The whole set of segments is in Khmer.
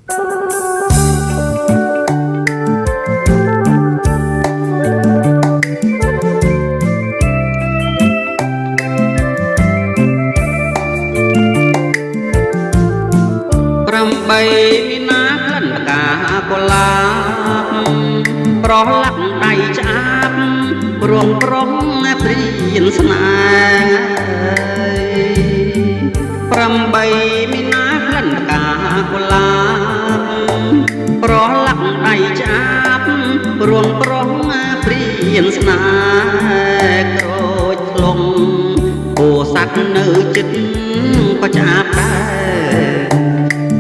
បីមីណាក្លិនផ្កាកុលាបប្រឡាក់ដៃឆ្អាបរងប្រងព្រៀនស្នេហ៍8មីណាក្លិនផ្កាកុលាបប្រឡាក់ដៃឆ្អាបរងប្រងព្រៀនស្នេហ៍ក្រូចធ្លុងពូសัตว์នៅចិត្តក៏ឆ្អាបដែរ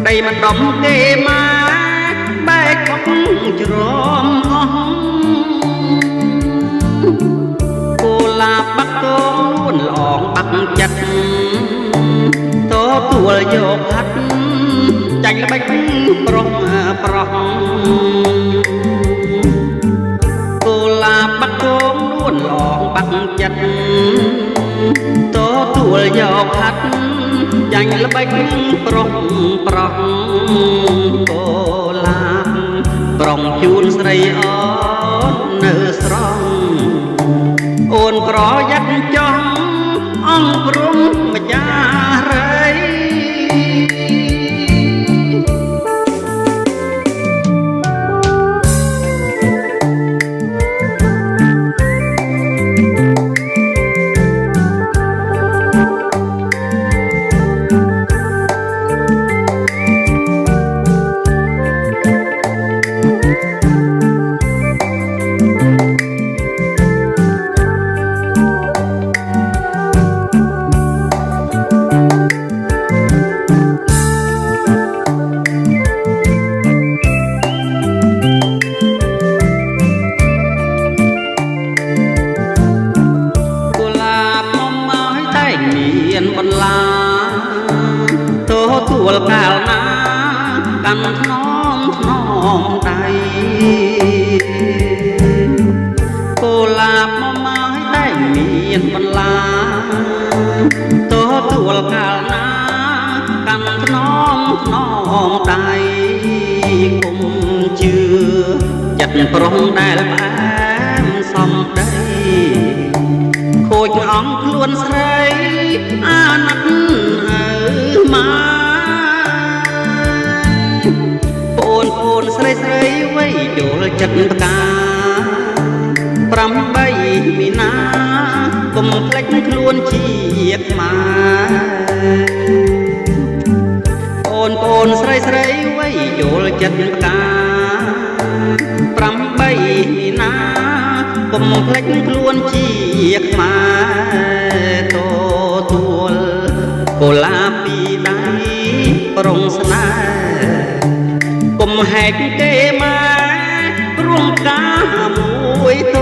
ដីមិនដំគេមកបែកខុកច្រំអស់គូឡាបាក់កូនលងបាក់ចិត្តតទួលយកហាត់ចាញ់ល្បិចប្រុសប្រុសគូឡាបាក់កូនលងបាក់ចិត្តតទួលយកហាត់ចាញ់ល្បិចប្រុសប្រុសកូឡាបប្រងជូនស្រីអូននៅស្រង់អូនប្រយ័ត្នចង់អង្គព្រំម្ចាស់រៃបន្លាតោទួលកាលណាកាន់ថ្នមថ្នមដៃគូឡាបមកមកតែមានបន្លាតោទួលកាលណាកាន់ថ្នមថ្នមដៃគុំជឿចិត្តប្រុសដែលផ្អែមសំដីខូចអង្គខ្លួនស្រីអាណិតមកអូនស្រីស្រីវ័យយល់ចិត្តផ្កា8មីណាកុំភ្លេចខ្លួនជាខ្មែរអូនស្រីស្រីវ័យយល់ចិត្តផ្កា8មីណាកុំភ្លេចខ្លួនជាខ្មែរតទួលកូឡាពីដៃប្រុងស្នេហ៍កុំហែកគេមករួមការមួយត